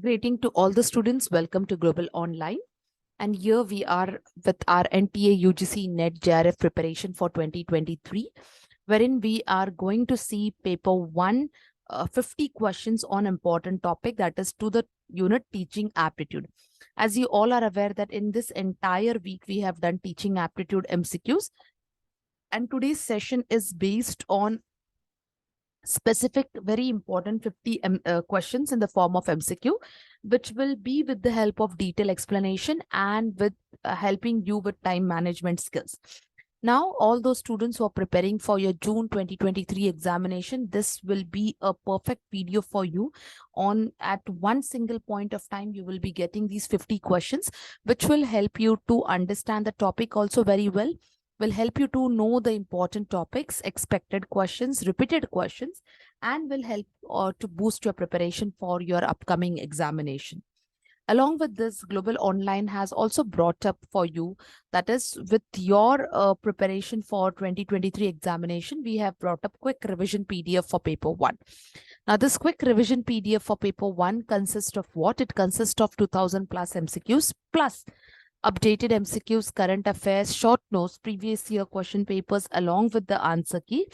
Greeting to all the students. Welcome to Global Online. And here we are with our NTA UGC NET JRF preparation for 2023, wherein we are going to see paper 1, 50 questions on important topic, that is to the unit teaching aptitude. As you all are aware that in this entire week, we have done teaching aptitude MCQs. And today's session is based on specific, very important 50 questions in the form of MCQ, which will be with the help of detailed explanation and with helping you with time management skills. Now, all those students who are preparing for your June 2023 examination, this will be a perfect video for you. At one single point of time, you will be getting these 50 questions, which will help you to understand the topic also very well, will help you to know the important topics, expected questions, repeated questions, and will help to boost your preparation for your upcoming examination. Along with this, Global Online has also brought up for you, that is with your preparation for 2023 examination, we have brought up quick revision PDF for paper 1. Now, this quick revision PDF for paper 1 consists of what? It consists of 2000 plus MCQs plus updated MCQs, current affairs, short notes, previous year question papers, along with the answer key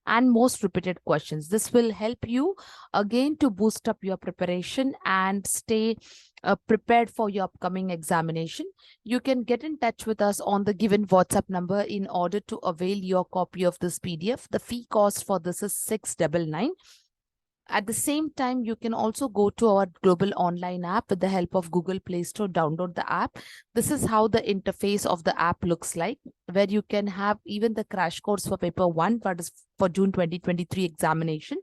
and most repeated questions. This will help you again to boost up your preparation and stay prepared for your upcoming examination. You can get in touch with us on the given WhatsApp number in order to avail your copy of this PDF. The fee cost for this is 699. At the same time, you can also go to our Global Online app with the help of Google Play Store, download the app. This is how the interface of the app looks like, where you can have even the crash course for paper 1, that is for June 2023 examination,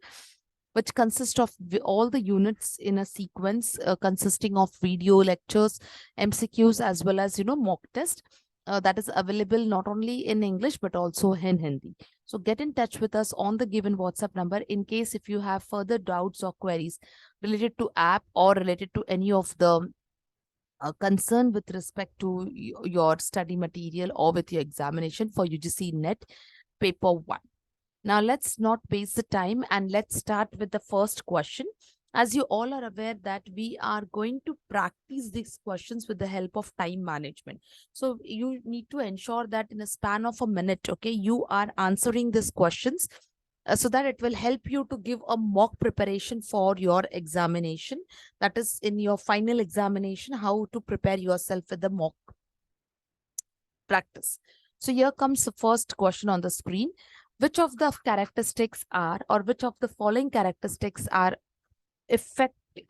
which consists of all the units in a sequence consisting of video lectures, MCQs, as well as, mock test. That is available not only in English, but also in Hindi. So get in touch with us on the given WhatsApp number in case if you have further doubts or queries related to app or related to any of the concern with respect to your study material or with your examination for UGC NET paper 1. Now, let's not waste the time and let's start with the first question. As you all are aware that we are going to practice these questions with the help of time management. So you need to ensure that in a span of a minute, okay, you are answering these questions so that it will help you to give a mock preparation for your examination. That is in your final examination, how to prepare yourself with the mock practice. So here comes the first question on the screen. Which of the characteristics are, or which of the following characteristics are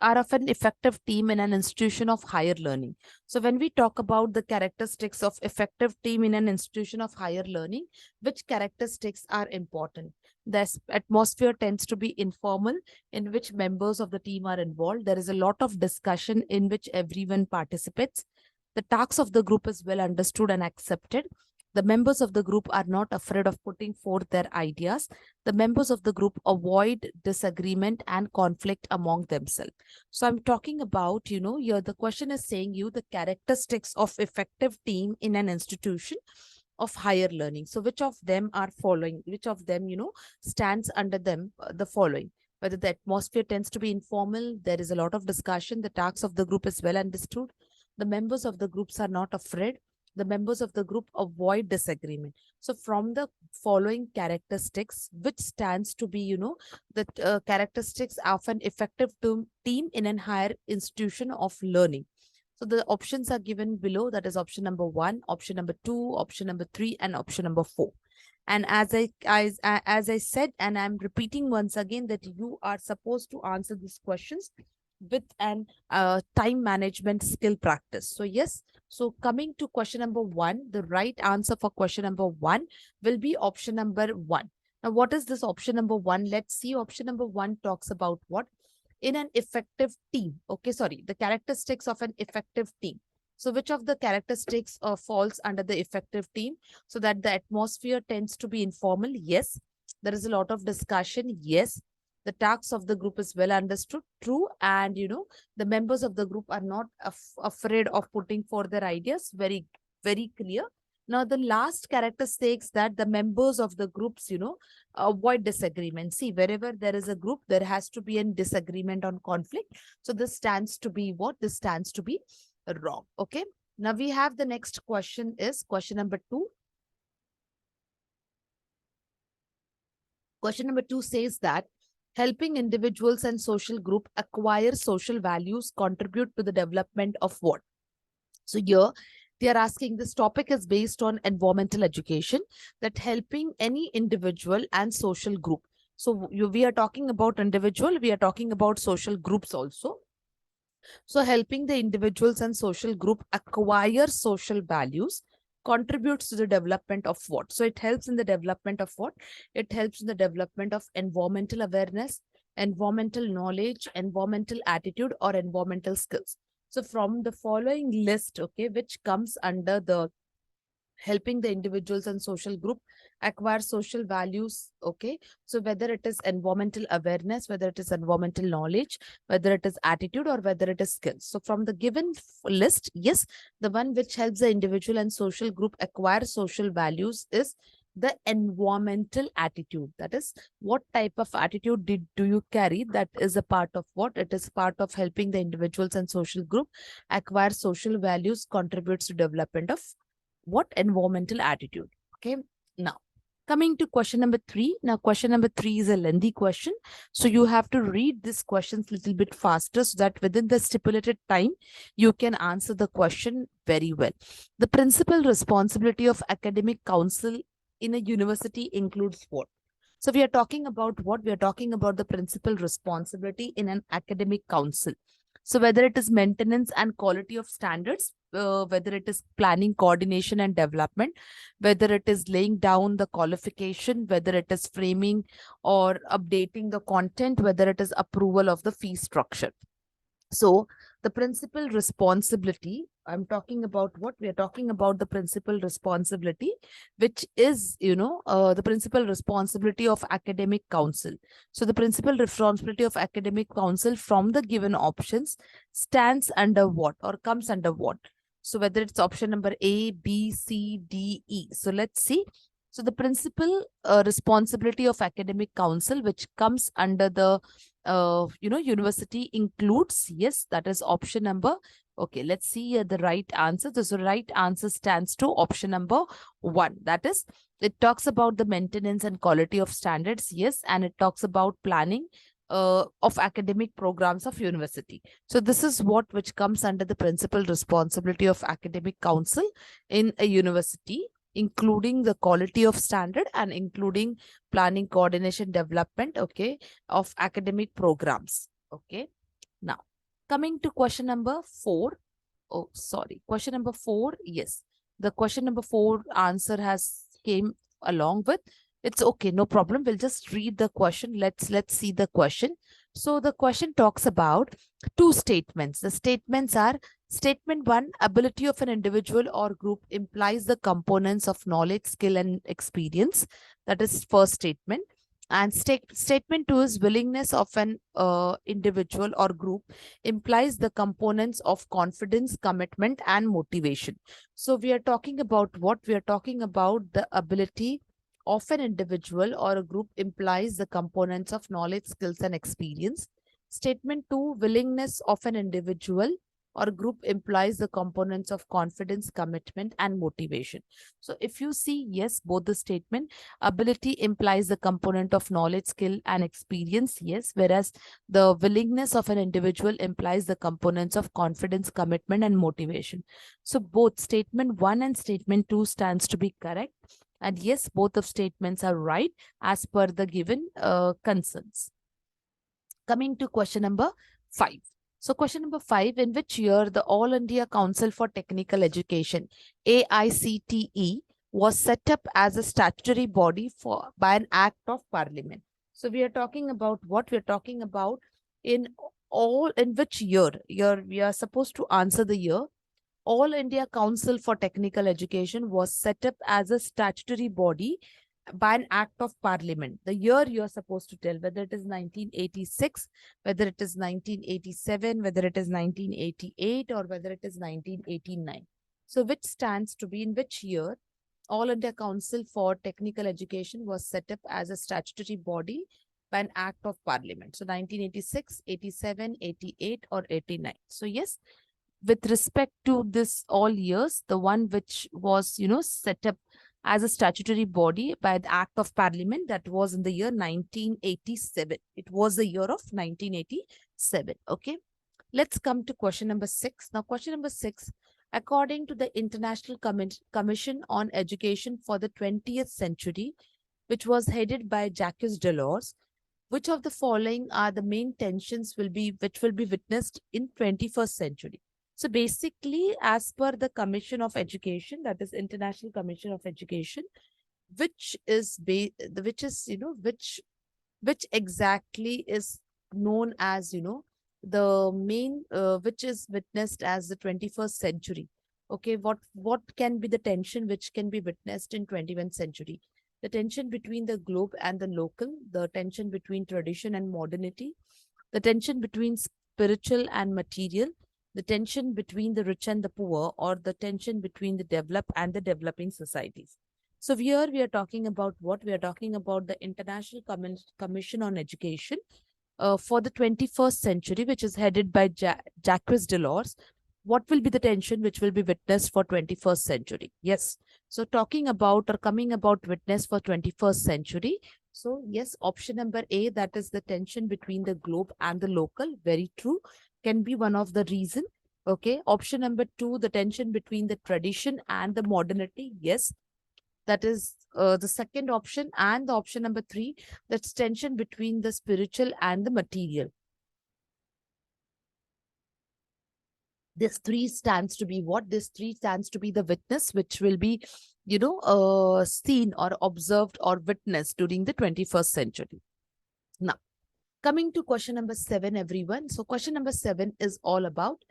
of an effective team in an institution of higher learning? So when we talk about the characteristics of effective team in an institution of higher learning, which characteristics are important? The atmosphere tends to be informal, in which members of the team are involved. There is a lot of discussion in which everyone participates. The tasks of the group is well understood and accepted. The members of the group are not afraid of putting forth their ideas. The members of the group avoid disagreement and conflict among themselves. So I'm talking about, here the question is saying you the characteristics of effective team in an institution of higher learning. So which of them are following? Which of them, stands under them, the following? Whether the atmosphere tends to be informal, there is a lot of discussion, the tasks of the group is well understood, the members of the groups are not afraid, the members of the group avoid disagreement. So from the following characteristics, which stands to be, the characteristics of an effective team in a higher institution of learning? So the options are given below. That is option number 1, option number 2, option number 3, and option number 4. And as I said, and I'm repeating once again, that you are supposed to answer these questions with an time management skill practice. So yes, so coming to question number 1, the right answer for question number 1 will be option number 1. Now, what is this option number 1? Let's see. Option number 1 talks about what? In an effective team. Okay, sorry, the characteristics of an effective team. So which of the characteristics falls under the effective team? So that the atmosphere tends to be informal. Yes. There is a lot of discussion. Yes. The tasks of the group is well understood. True. And, the members of the group are not afraid of putting forth their ideas. Very, very clear. Now, the last character states that the members of the groups, avoid disagreement. See, wherever there is a group, there has to be a disagreement on conflict. So this stands to be what? This stands to be wrong. Okay. Now we have the next question is question number 2. Question number 2 says that helping individuals and social group acquire social values contribute to the development of what? So here they are asking, this topic is based on environmental education, that helping any individual and social group. So we are talking about individual, we are talking about social groups also. So helping the individuals and social group acquire social values contributes to the development of what? So it helps in the development of what? It helps in the development of environmental awareness, environmental knowledge, environmental attitude, or environmental skills. So from the following list, okay, which comes under the helping the individuals and social group acquire social values, okay, so whether it is environmental awareness, whether it is environmental knowledge, whether it is attitude, or whether it is skills. So from the given list, yes, the one which helps the individual and social group acquire social values is the environmental attitude. That is, what type of attitude do you carry? That is a part of what? It is part of helping the individuals and social group acquire social values contributes to development of what? Environmental attitude. Okay. Now, coming to question number 3. Now, question number 3 is a lengthy question. So you have to read these questions a little bit faster so that within the stipulated time, you can answer the question very well. The principal responsibility of academic council in a university includes what? So we are talking about what? We are talking about the principal responsibility in an academic council. So whether it is maintenance and quality of standards, whether it is planning, coordination, and development, whether it is laying down the qualification, whether it is framing or updating the content, whether it is approval of the fee structure. So the principal responsibility, I'm talking about what? We are talking about the principal responsibility, which is, the principal responsibility of academic council. So the principal responsibility of academic council from the given options stands under what or comes under what? So whether it's option number A, B, C, D, E. So let's see. So the principal responsibility of academic council, which comes under the university includes, yes, that is option number. Okay, let's see the right answer. The right answer stands to option number 1. That is, it talks about the maintenance and quality of standards, yes, and it talks about planning of academic programs of university. So this is what which comes under the principal responsibility of academic council in a university, including the quality of standard and including planning, coordination, development, okay, of academic programs. Okay. Now, coming to question number 4. Oh, sorry. Question number 4. Yes. The question number 4 answer has came along with. It's okay. No problem. We'll just read the question. Let's see the question. So the question talks about 2 statements. The statements are: statement 1, ability of an individual or group implies the components of knowledge, skill, and experience. That is first statement. And statement 2 is willingness of an individual or group implies the components of confidence, commitment, and motivation. So we are talking about what? We are talking about the ability of an individual or a group implies the components of knowledge, skills, and experience. Statement 2, willingness of an individual or group implies the components of confidence, commitment, and motivation. So if you see, yes, both the statement, ability implies the component of knowledge, skill, and experience, yes, whereas the willingness of an individual implies the components of confidence, commitment, and motivation. So both statement 1 and statement 2 stands to be correct. And yes, both of statements are right as per the given concerns. Coming to question number 5. So question number 5, in which year the All India Council for Technical Education, AICTE, was set up as a statutory body by an act of parliament? So we are talking about what? We are talking about in which year? We are supposed to answer the year. All India Council for Technical Education was set up as a statutory body by an act of parliament. The year you are supposed to tell, whether it is 1986, whether it is 1987, whether it is 1988, or whether it is 1989. So which stands to be in which year All India Council for Technical Education was set up as a statutory body by an act of parliament. So 1986, 87, 88 or 89. So yes, with respect to this all years, the one which was, set up as a statutory body by the act of parliament, that was in the year 1987. It was the year of 1987. Okay. Let's come to question number 6. Now, question number 6, according to the International Commission on Education for the 20th Century, which was headed by Jacques Delors, which of the following are the main tensions which will be witnessed in 21st century? So basically, as per the Commission of Education, that is International Commission of Education, which is which exactly is known as the main which is witnessed as the 21st century. Okay, what can be the tension which can be witnessed in 21st century? The tension between the globe and the local, the tension between tradition and modernity, the tension between spiritual and material, the tension between the rich and the poor, or the tension between the developed and the developing societies. So here we are talking about what? We are talking about the International Commission on Education for the 21st century, which is headed by Jacques Delors. What will be the tension which will be witnessed for 21st century? Yes. So talking about or coming about witness for 21st century. So yes, option number A, that is the tension between the globe and the local. Very true. Can be one of the reason. Okay. Option number 2, the tension between the tradition and the modernity. Yes. That is the second option. And the option number 3, that's tension between the spiritual and the material. This 3 stands to be what? This 3 stands to be the witness which will be, seen or observed or witnessed during the 21st century. Now, coming to question number 7, everyone. So question number 7 is all about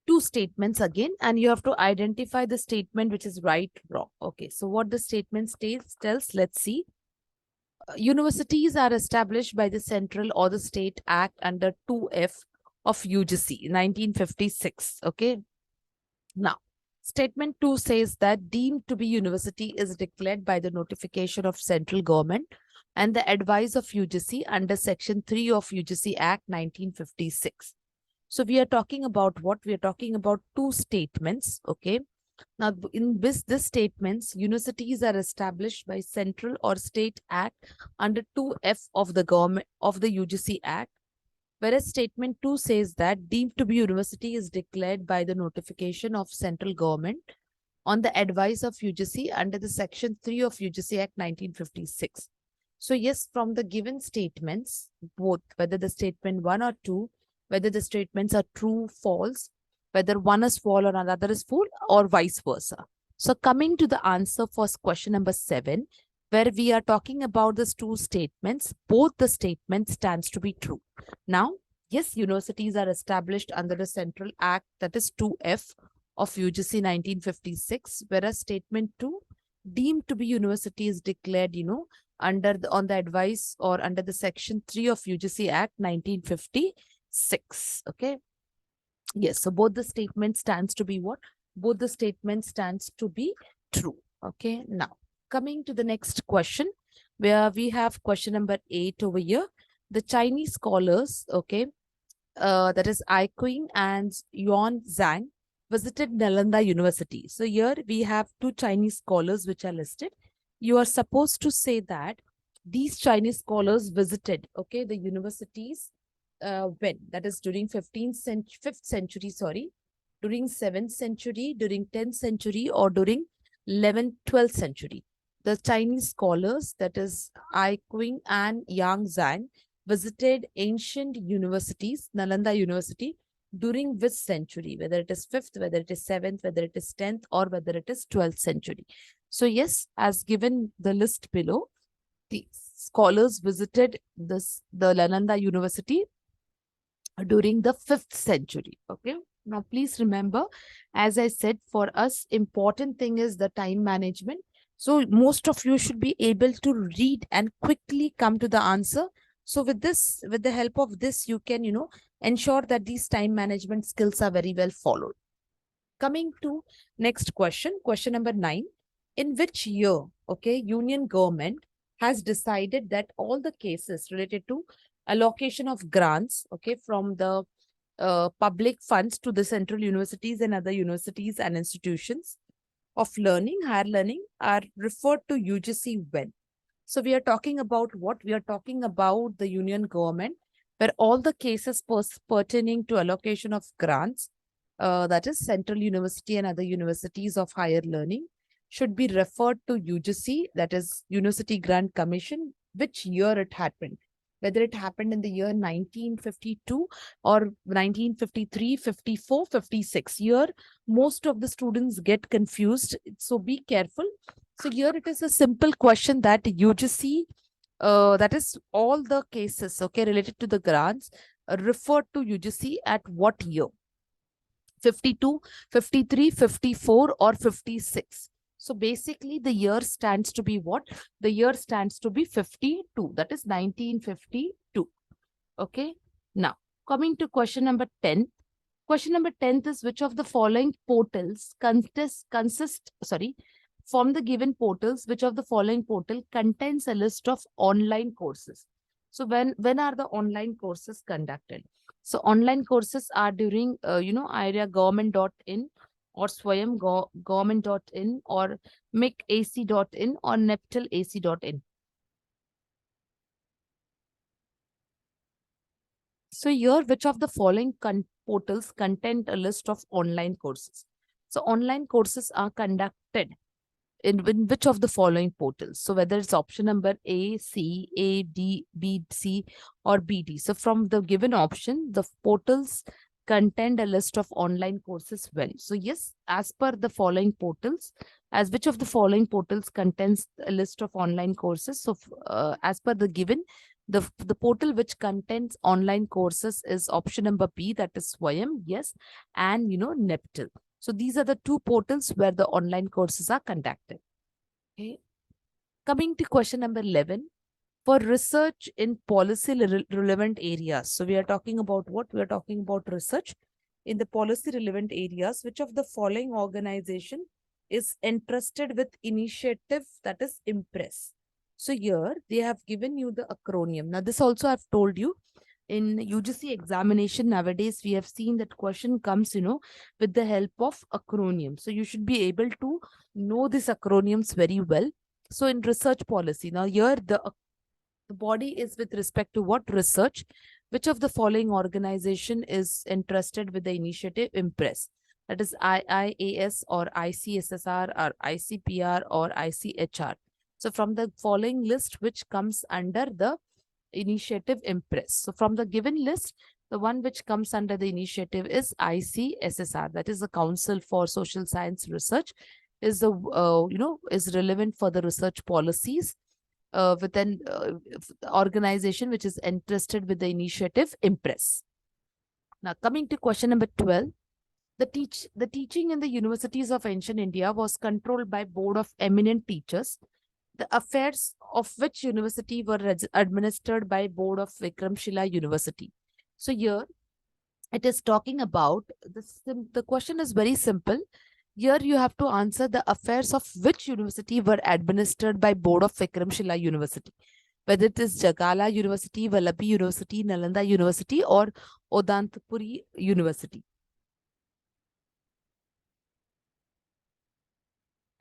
2 statements again, and you have to identify the statement which is right, wrong. Okay, so what the statement tells, let's see. Universities are established by the central or the state act under 2F of UGC 1956. Okay. Now, statement 2 says that deemed to be university is declared by the notification of central government and the advice of UGC under section 3 of UGC Act 1956. So we are talking about what? We are talking about 2 statements. Okay. Now, in this statements, universities are established by central or state act under 2F of the government of the UGC Act, whereas statement 2 says that deemed to be university is declared by the notification of central government on the advice of UGC under the section 3 of UGC Act 1956. So yes, from the given statements, both whether the statement 1 or 2, whether the statements are true, false, whether one is false or another is false, or vice versa. So coming to the answer for question number 7, where we are talking about these 2 statements, both the statements stands to be true. Now, yes, universities are established under the Central Act, that is 2F of UGC 1956, whereas statement 2, deemed to be university is declared, on the advice or under the section 3 of UGC Act 1956. Okay. Yes, so both the statements stands to be what? Both the statements stands to be true. Okay, now coming to the next question, where we have question number 8 over here. The Chinese scholars, okay, that is Ai Qing and Yuan Zhang, visited Nalanda University. So here we have 2 Chinese scholars which are listed. You are supposed to say that these Chinese scholars visited, okay, the universities when? That is during 5th century, sorry, during 7th century, during 10th century, or during 11th, 12th century. The Chinese scholars, that is Ai Qing and Yang Zhang, visited ancient universities, Nalanda University, during which century, whether it is 5th, whether it is 7th, whether it is 10th, or whether it is 12th century. So yes, as given the list below, the scholars visited the Nalanda University during the 5th century. Okay. Now, please remember, as I said, for us, important thing is the time management. So most of you should be able to read and quickly come to the answer. So with this, with the help of this, you can, ensure that these time management skills are very well followed. Coming to next question, question number 9. In which year, okay, Union government has decided that all the cases related to allocation of grants, okay, from the public funds to the central universities and other universities and institutions of learning, higher learning, are referred to UGC when? So we are talking about what? We are talking about the union government, where all the cases pertaining to allocation of grants, that is central university and other universities of higher learning, should be referred to UGC, that is University Grant Commission, which year it happened. Whether it happened in the year 1952 or 1953, 54, 56. Year, most of the students get confused. So be careful. So here it is a simple question that UGC, that is all the cases, okay, related to the grants referred to UGC at what year? 52, 53, 54 or 56. So basically the year stands to be what? The year stands to be 52. That is 1952. Okay. Now, coming to question number 10. Question number 10 is which of the following portals from the given portals, which of the following portal contains a list of online courses? So when are the online courses conducted? So online courses are during, either government.in or Swayam government.in or MICAC.in or NEPTILAC.in. So here, which of the following portals contain a list of online courses? So online courses are conducted in which of the following portals? So whether it's option number A, C, A, D, B, C or B, D. So from the given option, the portals contain a list of online courses when? So yes, as per the following portals, as which of the following portals contains a list of online courses? So as per the given, the portal which contains online courses is option number B, that is Swayam, yes, and NEPTIL. So these are the two portals where the online courses are conducted. Okay. Coming to question number 11. For research in policy relevant areas. So we are talking about what? We are talking about research in the policy relevant areas. Which of the following organization is entrusted with initiative, that is IMPRESS? So here they have given you the acronym. Now this also I've told you. In UGC examination nowadays, we have seen that question comes, with the help of acronym. So you should be able to know these acronyms very well. So in research policy, now here the body is with respect to what? Research. Which of the following organization is entrusted with the initiative IMPRESS? That is IIAS or ICSSR or ICPR or ICHR. So from the following list, which comes under the initiative IMPRESS? So from the given list, the one which comes under the initiative is ICSSR, that is the Council for Social Science Research, is the is relevant for the research policies with an organization which is entrusted with the initiative IMPRESS. Now coming to question number 12. The teaching in the universities of ancient India was controlled by board of eminent teachers, the affairs of which university were administered by board of Vikramshila University. So here it is talking about, the question is very simple. Here you have to answer the affairs of which university were administered by board of Vikramshila University. Whether it is Jagala University, Vallabhi University, Nalanda University or Odantapuri University.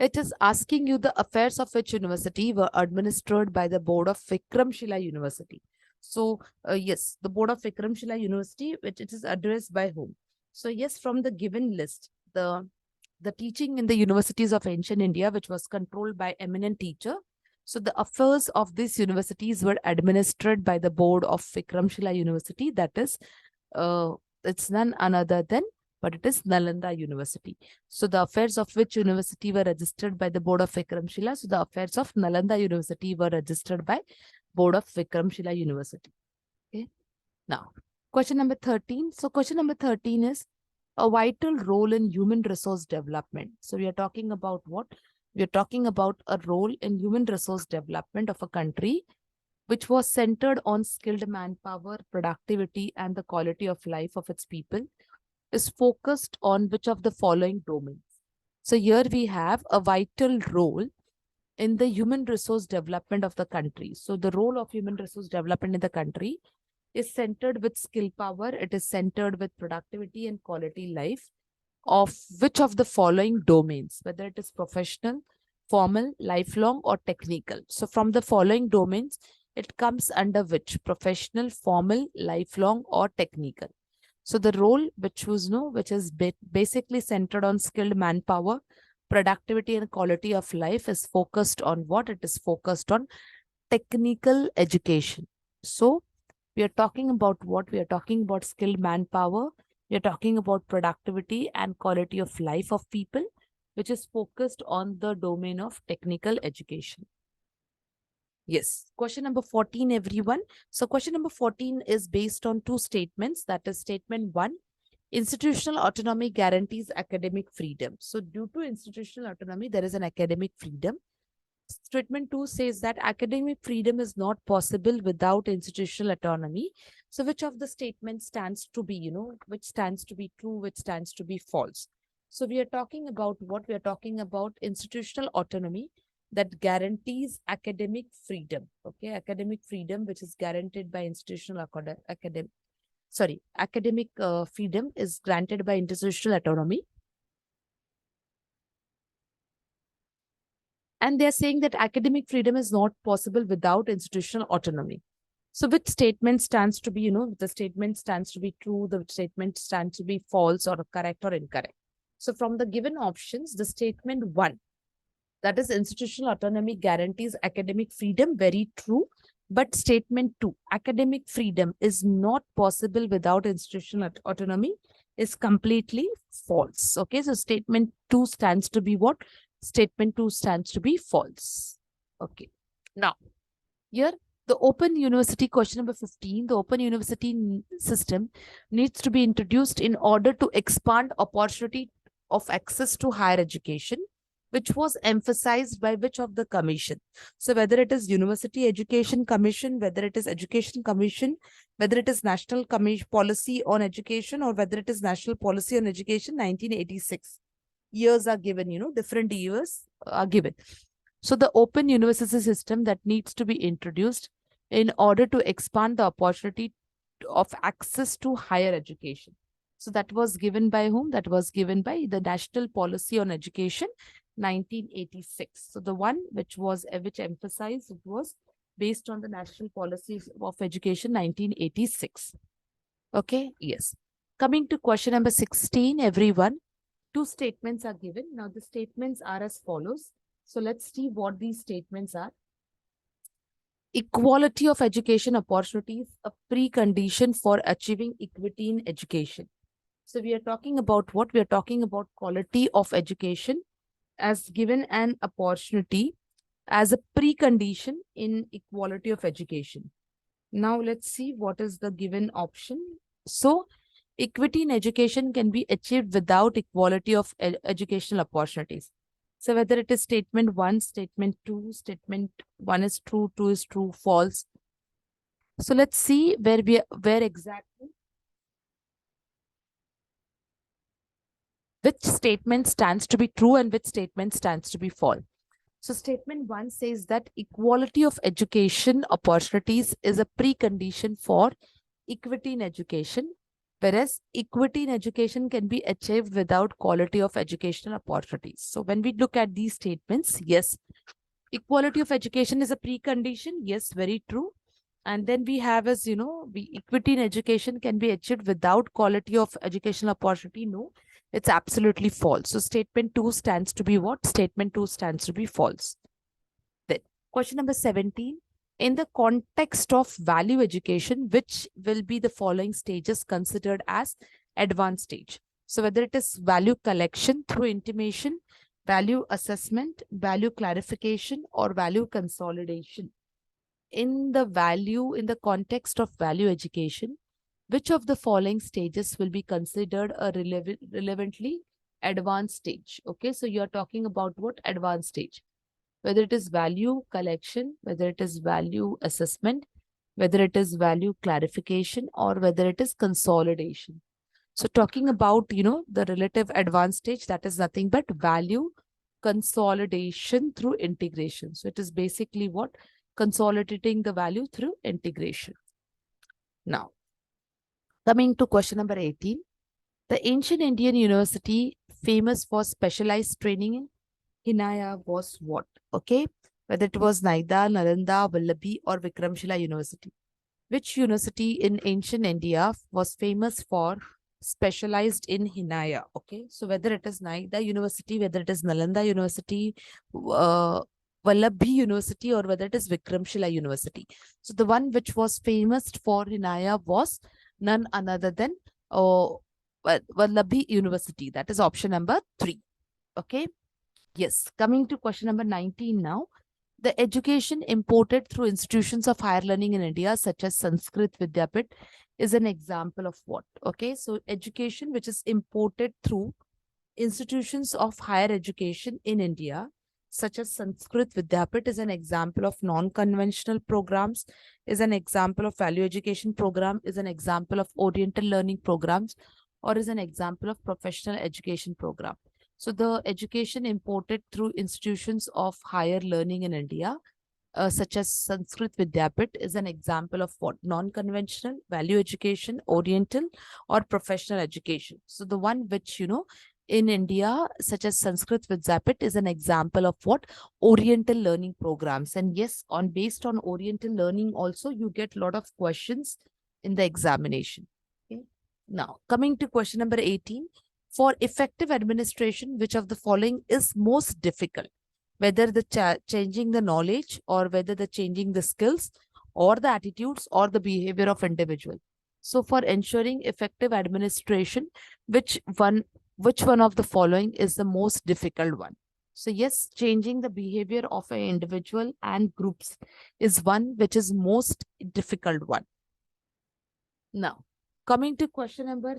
It is asking you the affairs of which university were administered by the board of Vikramshila University. So yes, the board of Vikramshila University, which it is addressed by whom? So yes, from the given list, the teaching in the universities of ancient India, which was controlled by eminent teacher. So the affairs of these universities were administered by the board of Vikramshila University. That is, it's none other than, but it is Nalanda University. So the affairs of which university were registered by the board of Vikramshila? So the affairs of Nalanda University were registered by board of Vikramshila University. Okay. Now, question number 13. So question number 13 is a vital role in human resource development. So we are talking about what? We are talking about a role in human resource development of a country which was centered on skilled manpower, productivity, and the quality of life of its people, is focused on which of the following domains? So here we have a vital role in the human resource development of the country. So the role of human resource development in the country is centered with skill power. It is centered with productivity and quality life of which of the following domains, whether it is professional, formal, lifelong, or technical. So from the following domains, it comes under which? Professional, formal, lifelong, or technical. So the role which was which is basically centered on skilled manpower, productivity, and quality of life is focused on what? It is focused on technical education. So we are talking about what? We are talking about skilled manpower. We are talking about productivity and quality of life of people, which is focused on the domain of technical education. Yes. Question number 14, everyone. So question number 14 is based on two statements. That is statement 1, institutional autonomy guarantees academic freedom. So due to institutional autonomy, there is an academic freedom. Statement 2 says that academic freedom is not possible without institutional autonomy. So which of the statements stands to be, which stands to be true, which stands to be false? So we are talking about what? We are talking about institutional autonomy that guarantees academic freedom. Okay, academic freedom, which is guaranteed by institutional academic freedom is granted by institutional autonomy. And they're saying that academic freedom is not possible without institutional autonomy. So which statement stands to be, the statement stands to be true, the statement stands to be false or correct or incorrect. So from the given options, the statement 1, that is institutional autonomy guarantees academic freedom, very true. But statement 2, academic freedom is not possible without institutional autonomy, is completely false. Okay, so statement 2 stands to be what? Statement 2 stands to be false. Okay. Now, here the Open University question number 15, the Open University system needs to be introduced in order to expand opportunity of access to higher education, which was emphasized by which of the commission? So whether it is University Education Commission, whether it is Education Commission, whether it is National Policy on Education, or whether it is National Policy on Education 1986. Years are given, different years are given. So the Open University system that needs to be introduced in order to expand the opportunity of access to higher education. So that was given by whom? That was given by the National Policy on Education 1986. So the one which emphasized, it was based on the National Policy of Education 1986. Okay, yes. Coming to question number 16, everyone. Two statements are given. Now the statements are as follows. So let's see what these statements are. Equality of education opportunities, a precondition for achieving equity in education. So we are talking about what? We are talking about quality of education as given an opportunity as a precondition in equality of education. Now let's see what is the given option. So equity in education can be achieved without equality of educational opportunities. So whether it is statement 1, statement 2, statement 1 is true, 2 is true, false. So let's see where exactly which statement stands to be true and which statement stands to be false. So statement 1 says that equality of education opportunities is a precondition for equity in education, whereas equity in education can be achieved without quality of educational opportunities. So when we look at these statements, yes, equality of education is a precondition. Yes, very true. And then we have as, equity in education can be achieved without quality of educational opportunity. No, it's absolutely false. So statement 2 stands to be what? Statement 2 stands to be false. Then question number 17. In the context of value education, which will be the following stages considered as advanced stage? So whether it is value collection through intimation, value assessment, value clarification, or value consolidation. In the context of value education, which of the following stages will be considered a relevantly advanced stage? Okay, so you're talking about what? Advanced stage. Whether it is value collection, whether it is value assessment, whether it is value clarification, or whether it is consolidation. So talking about, the relative advantage, that is nothing but value consolidation through integration. So it is basically what? Consolidating the value through integration. Now, coming to question number 18. The ancient Indian university famous for specialized training in Hinaya was what? Okay. Whether it was Naida, Nalanda, Vallabhi, or Vikramshila University. Which university in ancient India was famous for specialized in Hinaya? Okay. So whether it is Naida University, whether it is Nalanda University, Vallabhi University, or whether it is Vikramshila University. So the one which was famous for Hinaya was none other than Vallabhi University. That is option number 3. Okay. Yes. Coming to question number 19 now. The education imported through institutions of higher learning in India, such as Sanskrit Vidyapit, is an example of what? Okay. So education which is imported through institutions of higher education in India, such as Sanskrit Vidyapit, is an example of non-conventional programs, is an example of value education program, is an example of oriental learning programs, or is an example of professional education program. So the education imported through institutions of higher learning in India, such as Sanskrit Vidyapit, is an example of what? Non-conventional, value education, oriental, or professional education. So the one which, in India, such as Sanskrit Vidyapit, is an example of what? Oriental learning programs. And yes, based on oriental learning also, you get a lot of questions in the examination. Okay. Now, coming to question number 18. For effective administration, which of the following is most difficult? Whether the changing the knowledge, or whether the changing the skills, or the attitudes, or the behavior of individual. So for ensuring effective administration, which one of the following is the most difficult one? So yes, changing the behavior of an individual and groups is one which is most difficult one. Now, coming to question number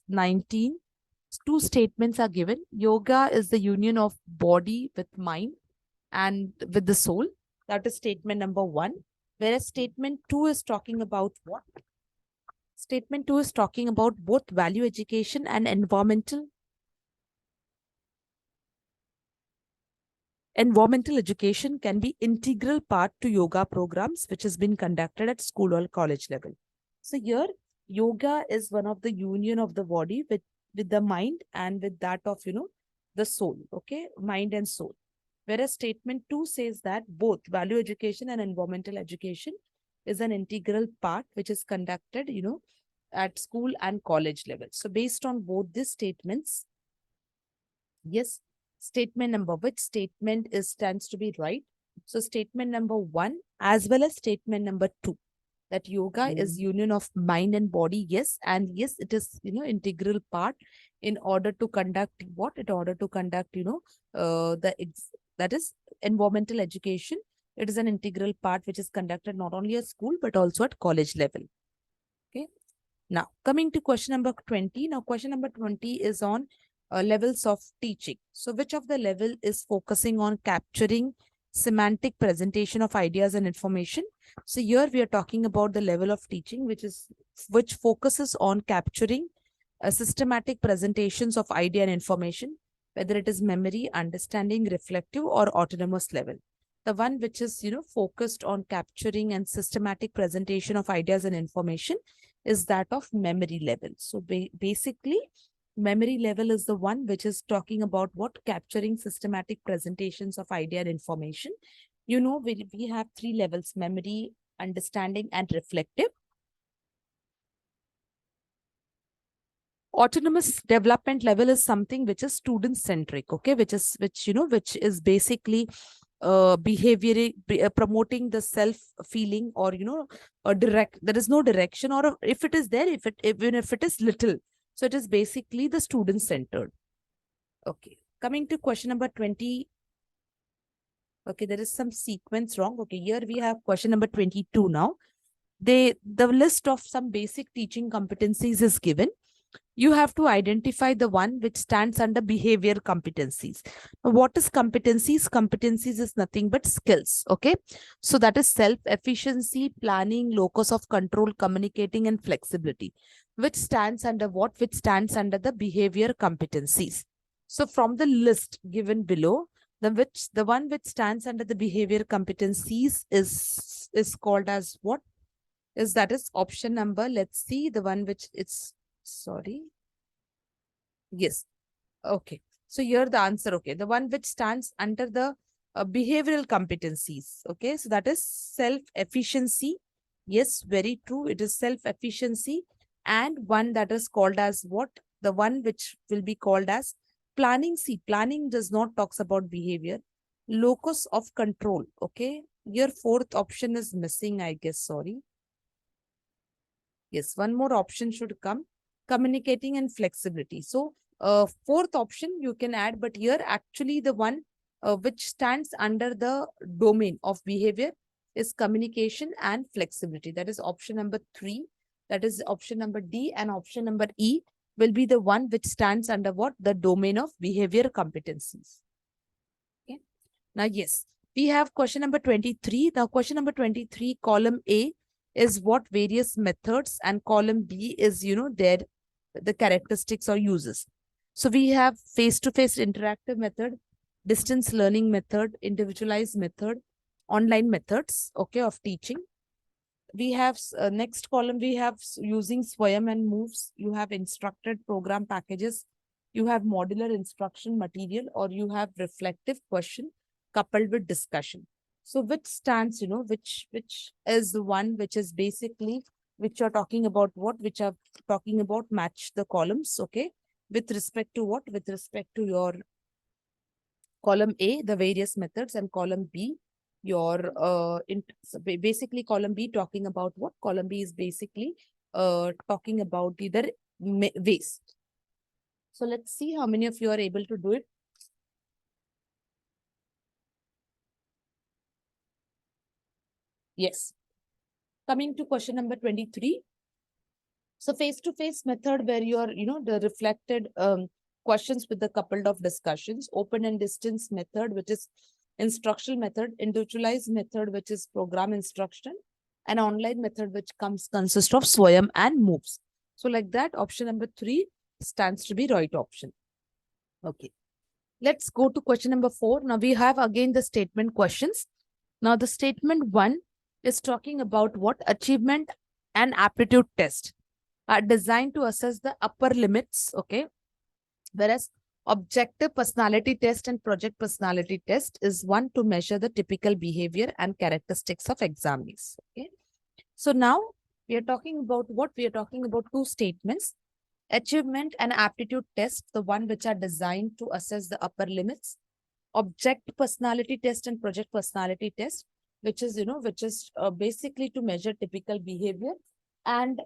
19. 2 statements are given. Yoga is the union of body with mind and with the soul. That is statement number 1. Whereas statement 2 is talking about what? Statement 2 is talking about both value education and environmental education can be integral part to yoga programs which has been conducted at school or college level. So here, yoga is one of the union of the body with the mind and with that of, the soul. Okay, mind and soul. Whereas statement 2 says that both value education and environmental education is an integral part which is conducted, at school and college level. So based on both these statements, yes, statement number, which statement stands to be right? So statement number 1 as well as statement number 2, that yoga is union of mind and body. Yes, and yes, it is, integral part in order to conduct what? In order to conduct, that is environmental education. It is an integral part which is conducted not only at school but also at college level. Okay. Now, coming to question number 20. Now, question number 20 is on levels of teaching. So, which of the level is focusing on capturing semantic presentation of ideas and information? So, here we are talking about the level of teaching which focuses on capturing systematic presentations of idea and information, whether it is memory, understanding, reflective, or autonomous level. The one which is, focused on capturing and systematic presentation of ideas and information is that of memory level. So basically, memory level is the one which is talking about what? Capturing systematic presentations of idea and information. We have 3 levels: memory, understanding, and reflective. Autonomous development level is something which is student centric, okay, which is basically promoting the self feeling, or there is no direction, or if it is there, even if it is little, so it is basically the student centered. Okay, coming to question number 20. Okay, there is some sequence wrong. Okay, here we have question number 22 now. The list of some basic teaching competencies is given. you have to identify the one which stands under behavior competencies. Now, what is competencies? Competencies is nothing but skills. Okay. So that is self-efficiency, planning, locus of control, communicating, and flexibility. Which stands under what? Which stands under the behavior competencies. So from the list given below, the one which stands under the behavior competencies is called as what? That is option number. Let's see the one which it's sorry. Yes. Okay. So here the answer. Okay. The one which stands under the behavioral competencies. Okay. So that is self-efficiency. Yes, very true. It is self-efficiency. And one that is called as what? The one which will be called as planning. See, planning does not talks about behavior. Locus of control. Okay. Your fourth option is missing, I guess. Sorry. Yes, one more option should come. Communicating and flexibility. So, fourth option you can add, but here actually the one which stands under the domain of behavior is communication and flexibility. That is option number 3. That is option number D, and option number E will be the one which stands under what? The domain of behavior competencies. Okay. Now, yes, we have question number 23. Now, question number 23, column A is what? Various methods, and column B is, the characteristics or uses. So we have face-to-face interactive method, distance learning method, individualized method, online methods, okay, of teaching. We have next column, we have using Swayam and moves. You have instructed program packages. You have modular instruction material, or you have reflective question coupled with discussion. So which stands, which is the one which is basically, which are talking about what? Which are talking about match the columns, okay? With respect to what? With respect to your column A, the various methods, and column B, your basically column B talking about what? Column B is basically talking about either ways. So let's see how many of you are able to do it. Yes. Coming to question number 23. So face-to-face method where you are, the reflected questions with the coupled of discussions, open and distance method, which is instructional method, individualized method, which is program instruction, and online method, which consists of Swayam and moves. So like that, option number 3 stands to be right option. Okay. Let's go to question number 4. Now we have again the statement questions. Now the statement 1 is talking about what? Achievement and aptitude test are designed to assess the upper limits, okay? Whereas objective personality test and project personality test is one to measure the typical behavior and characteristics of examinees, okay? So now we are talking about what? We are talking about 2 statements. Achievement and aptitude test, the one which are designed to assess the upper limits. Object personality test and project personality test, which is, basically to measure typical behavior and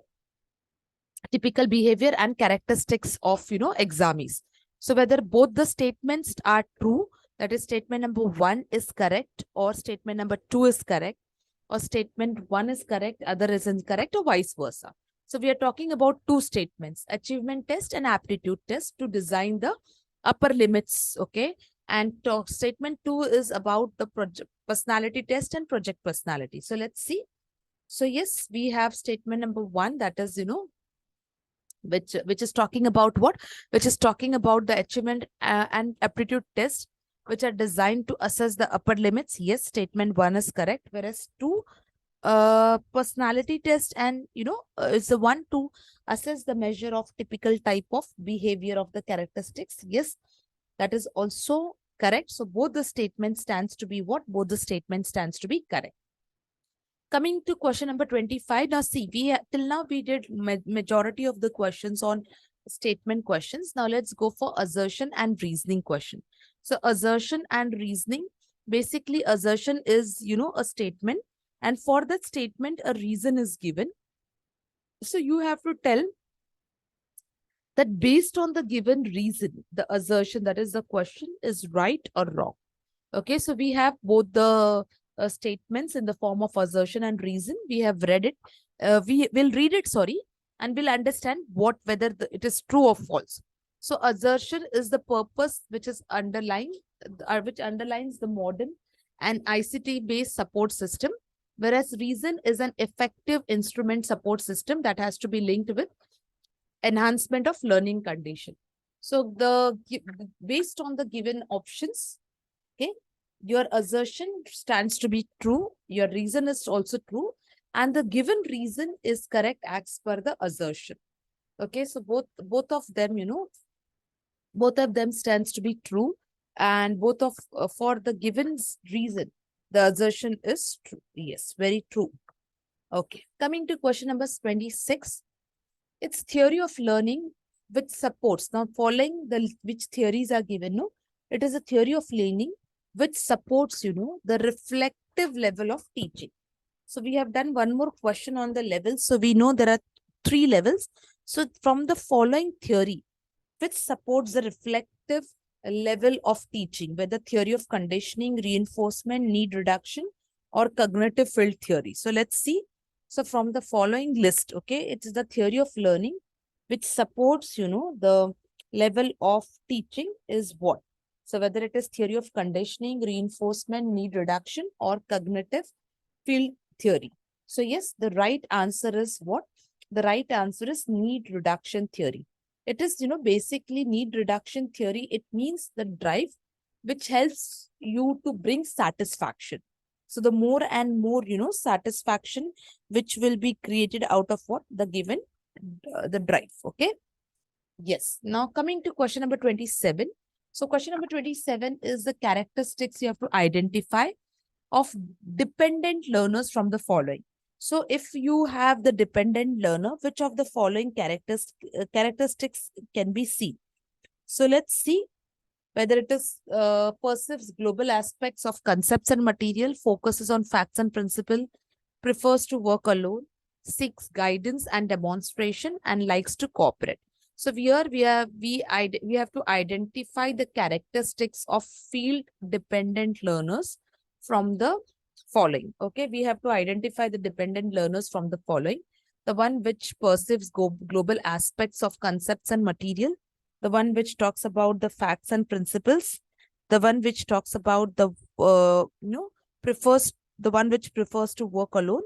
characteristics of, examies. So whether both the statements are true, that is statement number 1 is correct, or statement number 2 is correct, or statement 1 is correct, other is incorrect, or vice versa. So we are talking about 2 statements, achievement test and aptitude test, to design the upper limits, okay? And statement 2 is about the project personality test and project personality. So let's see. So yes, we have statement number 1, that is, which is talking about what? Which is talking about the achievement and aptitude test, which are designed to assess the upper limits. Yes, statement 1 is correct. Whereas 2, personality test and, is the one to assess the measure of typical type of behavior of the characteristics. Yes, that is also correct. So both the statements stands to be what? Both the statements stands to be correct. Coming to question number 25. Now see, till now we did majority of the questions on statement questions. Now let's go for assertion and reasoning question. So assertion and reasoning, basically assertion is, a statement, and for that statement a reason is given. So you have to tell that based on the given reason, the assertion, that is the question, is right or wrong. Okay, so we have both the statements in the form of assertion and reason. We have read it. We will read it, sorry. and we'll understand whether it is true or false. So assertion is the purpose which is which underlines the modern and ICT-based support system, whereas reason is an effective instrument support system that has to be linked with enhancement of learning condition. So based on the given options, okay, your assertion stands to be true, your reason is also true, and the given reason is correct as per the assertion. Okay, so both of them, both of them stands to be true, and both of for the given reason, the assertion is true. Yes, very true. Okay, coming to question number 26. It's theory of learning which supports. Now, following which theories are given, no? It is a theory of learning which supports, the reflective level of teaching. So we have done one more question on the levels. So we know there are 3 levels. So from the following theory, which supports the reflective level of teaching, whether theory of conditioning, reinforcement, need reduction, or cognitive field theory. So let's see. So from the following list, okay, it is the theory of learning which supports, the level of teaching is what? So whether it is theory of conditioning, reinforcement, need reduction, or cognitive field theory. So yes, the right answer is what? The right answer is need reduction theory. It is, basically need reduction theory. It means the drive which helps you to bring satisfaction. So the more and more, satisfaction which will be created out of what? The given, the drive. Okay. Yes. Now coming to question number 27. So question number 27 is the characteristics you have to identify of dependent learners from the following. So if you have the dependent learner, which of the following characteristics can be seen? So let's see whether it is perceives global aspects of concepts and material, focuses on facts and principle, prefers to work alone, seeks guidance and demonstration, and likes to cooperate. So here we have to identify the characteristics of field dependent learners from the following. Okay, we have to identify the dependent learners from the following. The one which perceives global aspects of concepts and material, the one which talks about the facts and principles, the one which talks about the the one which prefers to work alone,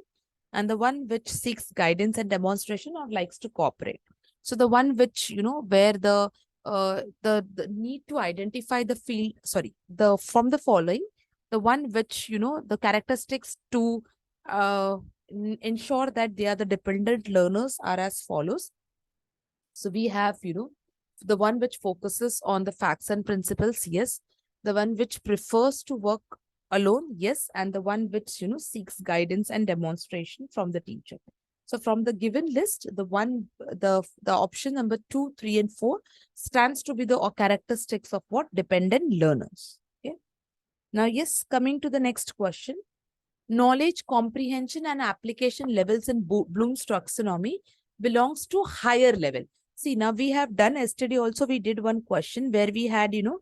and the one which seeks guidance and demonstration or likes to cooperate. So the one which, where the need to identify the field, from the following, the one which, the characteristics to ensure that they are the dependent learners are as follows. So we have, the one which focuses on the facts and principles, yes. The one which prefers to work alone, yes. And the one which, seeks guidance and demonstration from the teacher. So from the given list, the option number 2, 3, and 4 stands to be the characteristics of what? Dependent learners. Okay. Now, yes, coming to the next question. Knowledge, comprehension, and application levels in Bloom's taxonomy belongs to higher level. See, now we have done yesterday also, we did one question where we had, 2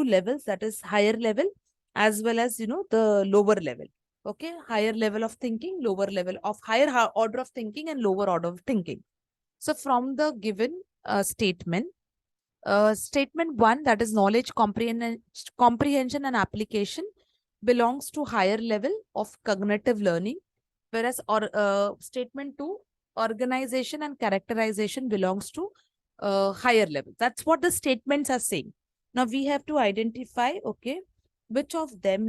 levels, that is higher level as well as, the lower level. Okay, higher level of thinking, lower level of higher order of thinking and lower order of thinking. So from the given statement 1, that is knowledge, comprehension and application belongs to higher level of cognitive learning, whereas statement 2, organization and characterization belongs to higher level. That's what the statements are saying. Now we have to identify, okay, which of them,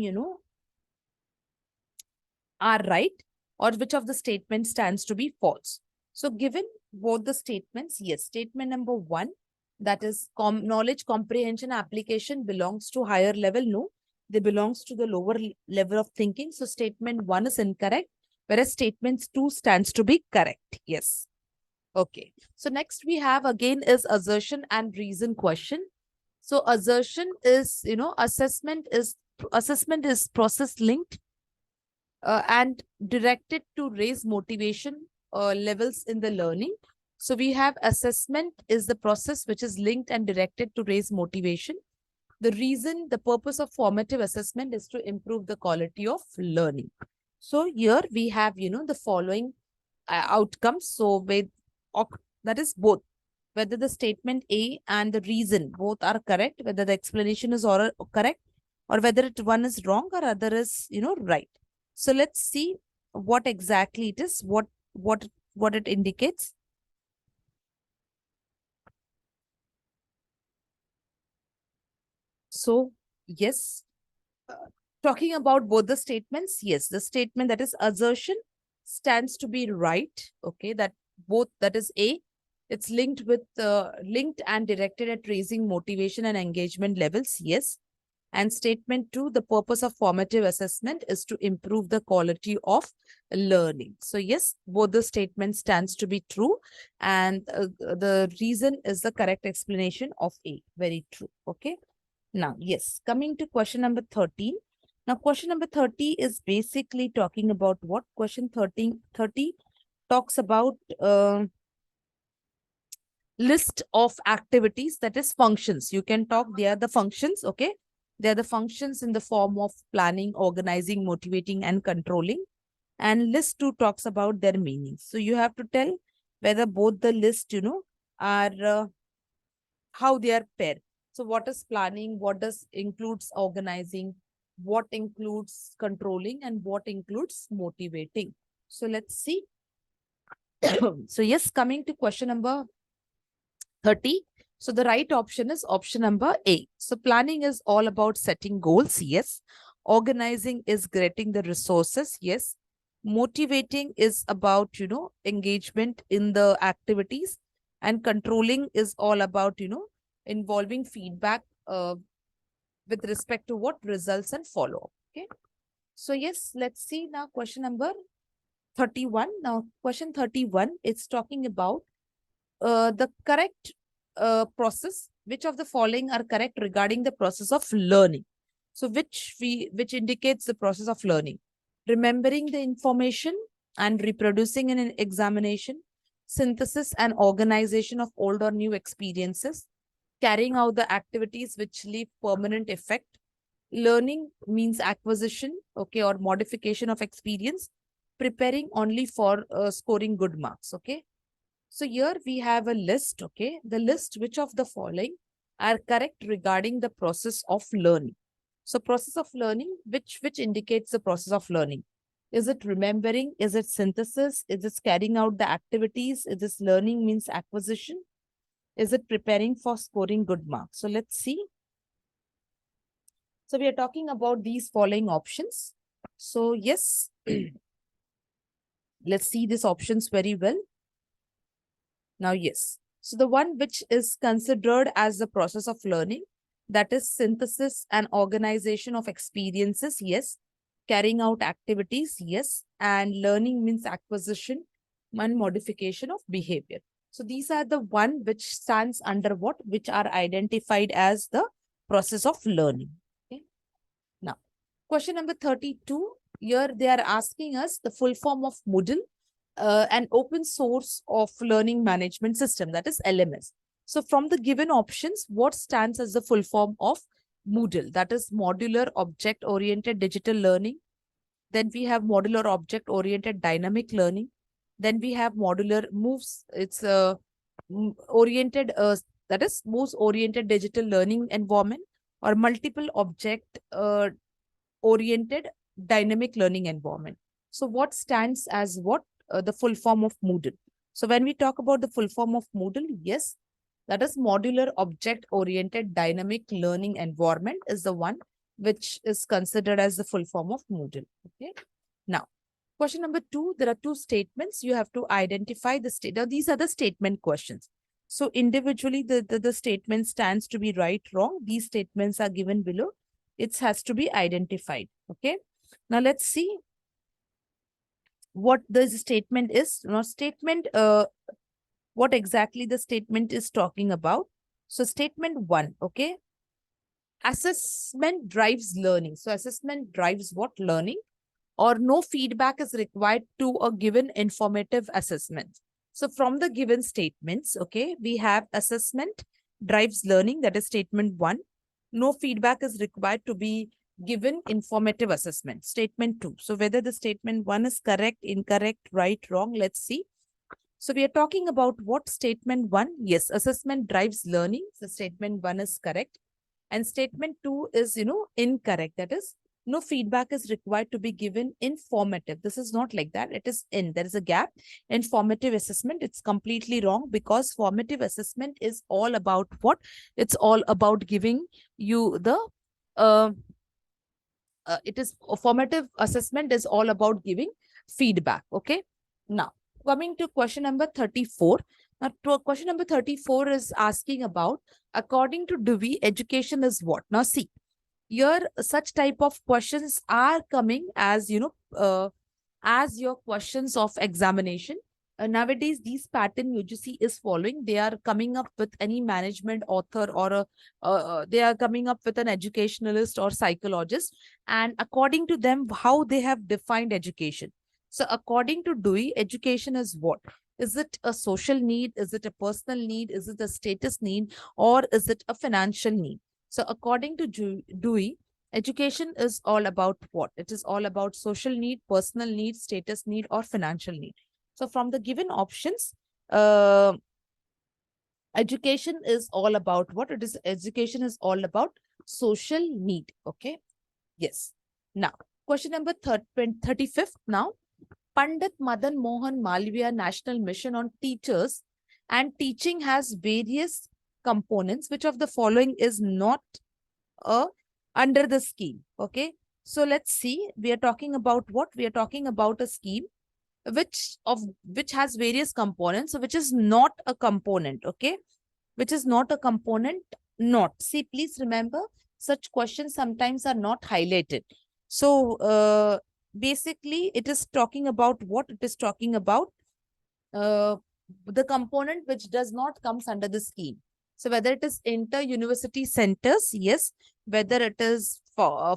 are right or which of the statements stands to be false. So given both the statements, yes, statement number 1, that is knowledge, comprehension, application belongs to higher level. No, they belongs to the lower level of thinking. So statement 1 is incorrect, whereas statements 2 stands to be correct. Yes. Okay. So next we have again is assertion and reason question. So assertion is, assessment is process linked and directed to raise motivation levels in the learning. So we have assessment is the process which is linked and directed to raise motivation. The reason, the purpose of formative assessment is to improve the quality of learning. So here we have, the following outcomes. So with that is both, whether the statement A and the reason both are correct, whether the explanation is correct, or whether one is wrong or other is, right. So let's see what exactly it is, what it indicates. So yes, talking about both the statements, yes, the statement that is assertion stands to be right. Okay, that both, that is A, it's linked and directed at raising motivation and engagement levels. Yes. And statement 2, the purpose of formative assessment is to improve the quality of learning. So yes, both the statements stands to be true, and the reason is the correct explanation of A. Very true. Okay. Now, yes, coming to question number 13. Now, question number 30 is basically talking about what? Question 30 talks about list of activities, that is functions. You can talk, they are the functions, okay? They are the functions in the form of planning, organizing, motivating, and controlling. And list 2 talks about their meanings. So you have to tell whether both the list, are how they are paired. So what is planning? What does includes organizing? What includes controlling? And what includes motivating? So let's see. So yes, coming to question number 30. So the right option is option number A. So planning is all about setting goals. Yes. Organizing is getting the resources. Yes. Motivating is about, engagement in the activities, and controlling is all about, involving feedback with respect to what results and follow. Okay. So yes, let's see now question number 31. Now question 31, it's talking about the correct process. Which of the following are correct regarding the process of learning? So which indicates the process of learning? Remembering the information and reproducing in an examination, synthesis and organization of old or new experiences, carrying out the activities which leave permanent effect. Learning means acquisition, okay, or modification of experience, preparing only for scoring good marks, okay. So here we have a list, okay. The list, which of the following are correct regarding the process of learning? So process of learning, which indicates the process of learning? Is it remembering? Is it synthesis? Is it carrying out the activities? Is this learning means acquisition? Is it preparing for scoring good marks? So let's see. So we are talking about these following options. So yes, let's see these options very well. Now, yes. So the one which is considered as the process of learning, that is synthesis and organization of experiences. Yes. Carrying out activities. Yes. And learning means acquisition and modification of behavior. So these are the one which stands under what? Which are identified as the process of learning. Okay. Now, question number 32. Here they are asking us the full form of Moodle, an open source of learning management system, that is LMS. So from the given options, what stands as the full form of Moodle? That is modular object-oriented digital learning. Then we have modular object-oriented dynamic learning. Then we have modular moves. It's oriented, that is moves-oriented digital learning environment, or multiple object oriented dynamic learning environment. So what stands as what? The full form of Moodle. So when we talk about the full form of Moodle, yes, that is modular object-oriented dynamic learning environment is the one which is considered as the full form of Moodle. Okay. Now, question number 2, there are 2 statements. You have to identify the state. Now, these are the statement questions. So individually, the statement stands to be right, wrong. These statements are given below. It has to be identified. Okay. Now, let's see what this statement is. Now, statement, what exactly the statement is talking about. So statement 1, okay. Assessment drives learning. So assessment drives what? Learning. Or no feedback is required to a given informative assessment. So from the given statements, okay, we have assessment drives learning. That is statement 1. No feedback is required to be given informative assessment. Statement 2. So whether the statement 1 is correct, incorrect, right, wrong, let's see. So we are talking about what statement 1? Yes, assessment drives learning. So statement 1 is correct. And statement 2 is, incorrect. That is, no feedback is required to be given in formative. This is not like that. It is in. There is a gap in formative assessment. It's completely wrong because formative assessment is all about what? It's all about giving you the it is formative assessment is all about giving feedback. Okay. Now, coming to question number 34. Now, question number 34 is asking about, according to Dewey, education is what? Now, see, here such type of questions are coming as, as your questions of examination. Nowadays, these pattern UGC is following. They are coming up with any management author or they are coming up with an educationalist or psychologist. And according to them, how they have defined education. So according to Dewey, education is what? Is it a social need? Is it a personal need? Is it a status need? Or is it a financial need? So according to Dewey, education is all about what? It is all about social need, personal need, status need, or financial need. So from the given options, education is all about what? It is education is all about social need. Okay. Yes. Now, question number 35th. Now, Pandit Madan Mohan Malviya National Mission on Teachers and Teaching has various components. Which of the following is not under the scheme? Okay. So let's see. We are talking about what? We are talking about a scheme which has various components, so which is not a component. Okay. Which is not a component. Not. See, please remember, such questions sometimes are not highlighted. So basically it is talking about what? It is talking about the component which does not comes under the scheme. So whether it is inter-university centers, yes, whether it is for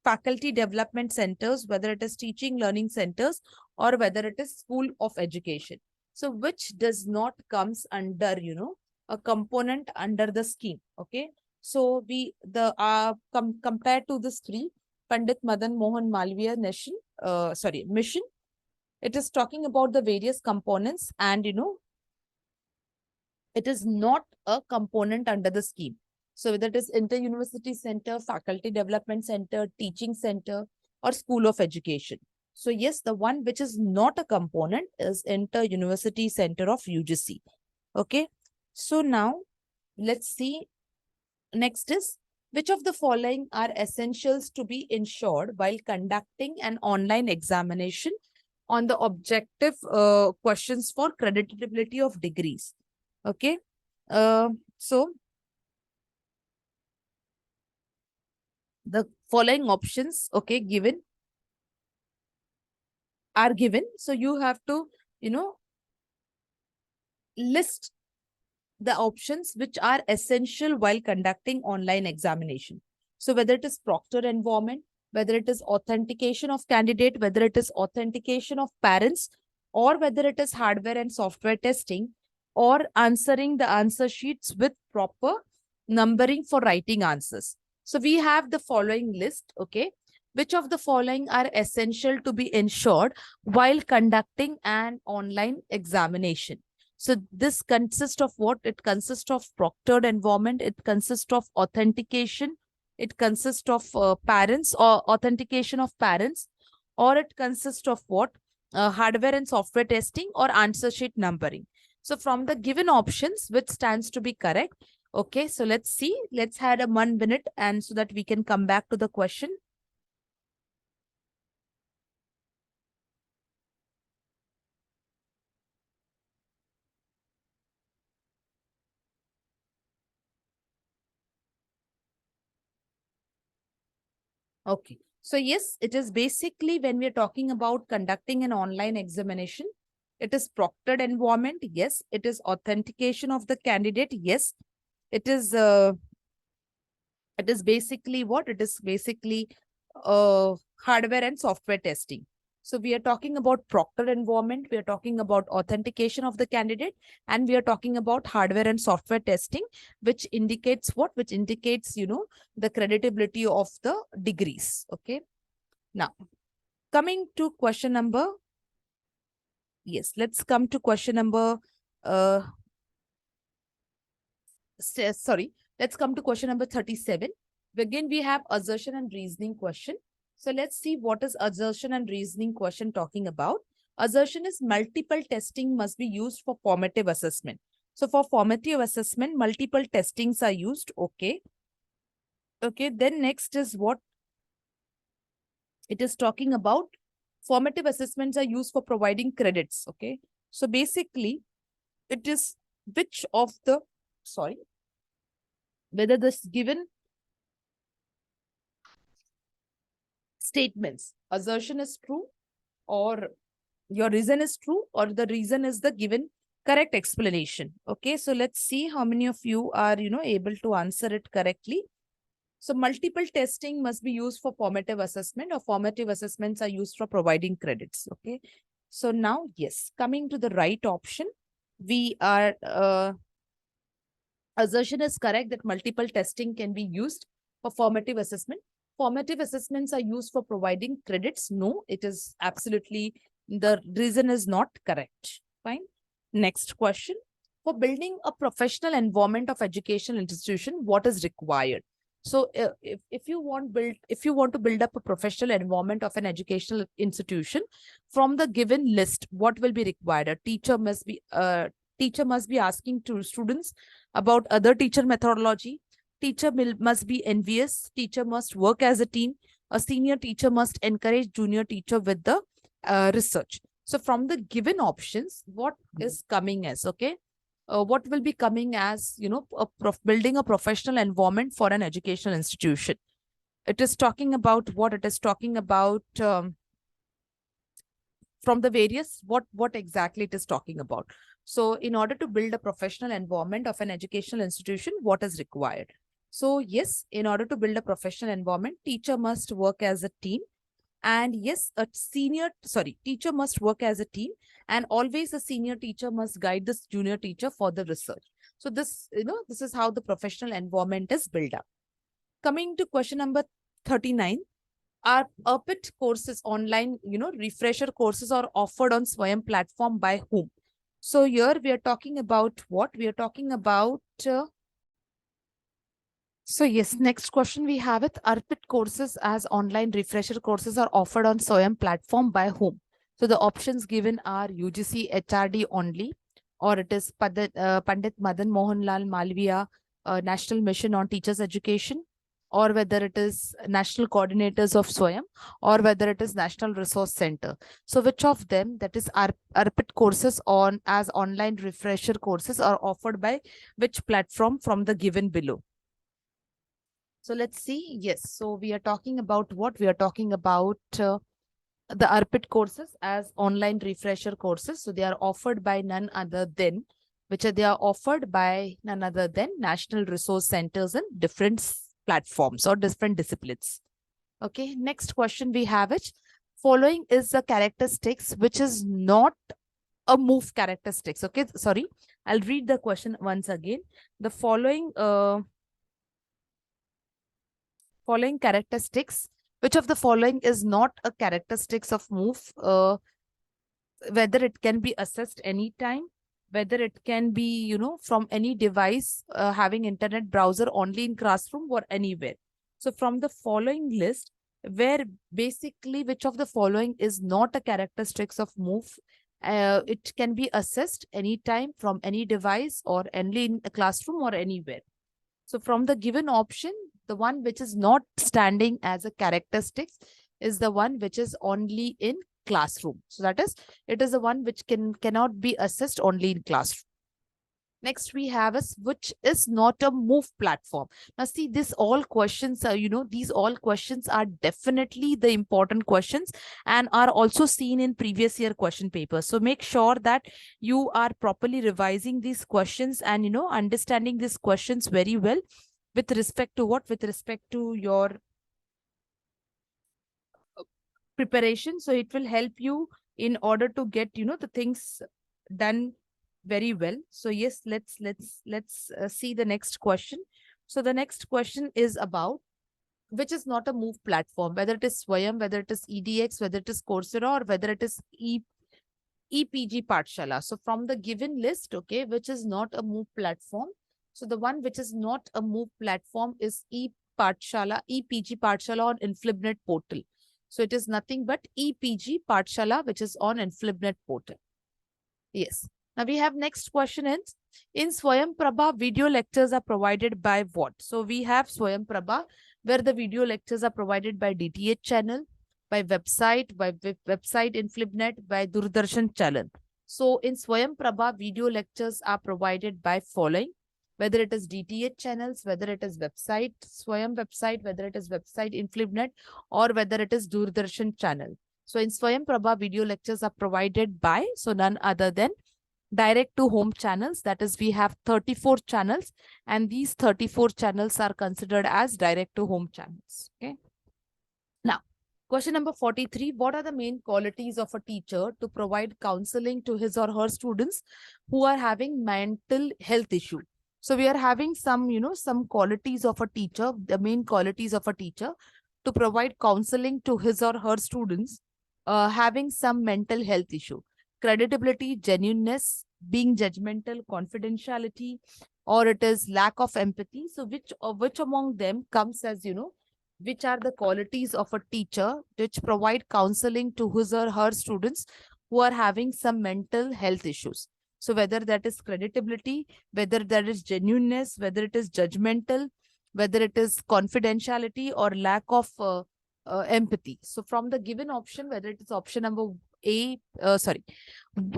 faculty development centers, whether it is teaching learning centers, or whether it is school of education. So which does not comes under, a component under the scheme. Okay. So we, compared to this three, Pandit Madan Mohan Malviya mission, it is talking about the various components and, it is not a component under the scheme. So whether it is inter-university center, faculty development center, teaching center, or school of education. So yes, the one which is not a component is inter-university center of UGC. Okay. So now let's see. Next is, which of the following are essentials to be ensured while conducting an online examination on the objective questions for creditability of degrees? Okay. So the following options, okay, are given. So you have to, list the options which are essential while conducting online examination. So whether it is proctor environment, whether it is authentication of candidate, whether it is authentication of parents, or whether it is hardware and software testing, or answering the answer sheets with proper numbering for writing answers. So we have the following list, okay? Which of the following are essential to be ensured while conducting an online examination? So this consists of what? It consists of proctored environment. It consists of authentication. It consists of parents or authentication of parents, or it consists of what? Hardware and software testing or answer sheet numbering. So from the given options, which stands to be correct? Okay, so let's see. Let's have a 1 minute and so that we can come back to the question. Okay. So yes, it is basically when we are talking about conducting an online examination, it is proctored environment. Yes. It is authentication of the candidate. Yes. It is basically what? It is basically hardware and software testing. So we are talking about proctored environment. We are talking about authentication of the candidate, and we are talking about hardware and software testing, which indicates what? Which indicates, the creditability of the degrees. Okay. Now, coming to question number Yes, let's come to question number, uh, sorry, let's come to question number 37. Again, we have assertion and reasoning question. So let's see what is assertion and reasoning question talking about. Assertion is multiple testing must be used for formative assessment. So for formative assessment, multiple testings are used. Okay. Okay. Then next is what it is talking about. Formative assessments are used for providing credits. Okay. So basically, it is which of the, sorry, whether this given statements, assertion is true or your reason is true or the reason is the given correct explanation. Okay, so let's see how many of you are, able to answer it correctly. So multiple testing must be used for formative assessment or formative assessments are used for providing credits. Okay, so now, yes, coming to the right option, we are, assertion is correct that multiple testing can be used for formative assessment. Formative assessments are used for providing credits. No, it is absolutely, the reason is not correct. Fine. Next question. For building a professional environment of educational institution, what is required? So if you want to build up a professional environment of an educational institution, from the given list, what will be required? A teacher must be asking to students about other teacher methodology. Teacher must be envious. Teacher must work as a team. A senior teacher must encourage junior teacher with the research. So from the given options, what is coming as, okay? What will be coming as, building a professional environment for an educational institution. It is talking about what? It is talking about from the various, what exactly it is talking about. So in order to build a professional environment of an educational institution, what is required? So yes, in order to build a professional environment, teacher must work as a team. And yes, teacher must work as a team, and always a senior teacher must guide this junior teacher for the research. So this, this is how the professional environment is built up. Coming to question number 39. Our UPIT courses online, refresher courses are offered on Swayam platform by whom? So here we are talking about what? We are talking about, so yes, next question we have it. UPIT courses as online refresher courses are offered on Swayam platform by whom? So the options given are UGC HRD only, or it is Pandit Madan Mohanlal Malviya National Mission on Teachers Education, or whether it is National Coordinators of Swayam, or whether it is National Resource Center. So which of them, that is UPIT courses on as online refresher courses, are offered by which platform from the given below? So let's see. Yes. So we are talking about what? We are talking about the UPIT courses as online refresher courses. So they are offered by none other than, they are offered by none other than National Resource Centers and different platforms or different disciplines. Okay. Next question we have it. Following is the characteristics which is not a move characteristics. Okay. Sorry. I'll read the question once again. The following characteristics, which of the following is not a characteristics of move? Whether it can be assessed anytime, whether it can be, from any device having internet browser only in classroom or anywhere. So from the following list, where basically which of the following is not a characteristics of move? It can be assessed anytime from any device or only in a classroom or anywhere. So from the given option, the one which is not standing as a characteristics is the one which is only in classroom. So that is, it is the one which cannot be assessed only in classroom. Next we have is which is not a move platform. Now see, this all questions are, these all questions are definitely the important questions and are also seen in previous year question papers. So make sure that you are properly revising these questions and, understanding these questions very well with respect to what? With respect to your preparation. So it will help you in order to get, the things done very well. So yes, let's see the next question. So the next question is about which is not a move platform, whether it is Swayam, whether it is EDX, whether it is Coursera, or whether it is EPG Pathshala. So from the given list, okay, which is not a MOOC platform. So the one which is not a MOOC platform is EPG Pathshala on InflibNet portal. So it is nothing but EPG Pathshala, which is on InflibNet portal. Yes. Now we have next question is, in Swayam Prabha, video lectures are provided by what? So we have Swayam Prabha, where the video lectures are provided by DTH channel, by website in Flipnet, by Doordarshan channel. So in Swayam Prabha, video lectures are provided by following, whether it is DTH channels, whether it is website, Swayam website, whether it is website in Flipnet, or whether it is Doordarshan channel. So in Swayam Prabha, video lectures are provided by, so none other than direct to home channels. That is, we have 34 channels, and these 34 channels are considered as direct to home channels. Okay. Now, question number 43. What are the main qualities of a teacher to provide counseling to his or her students who are having mental health issue? So we are having some, some qualities of a teacher, the main qualities of a teacher to provide counseling to his or her students having some mental health issue. Credibility, genuineness, being judgmental, confidentiality, or it is lack of empathy. So which among them comes as, which are the qualities of a teacher which provide counseling to his or her students who are having some mental health issues? So whether that is credibility, whether that is genuineness, whether it is judgmental, whether it is confidentiality or lack of empathy. So from the given option, whether it is option number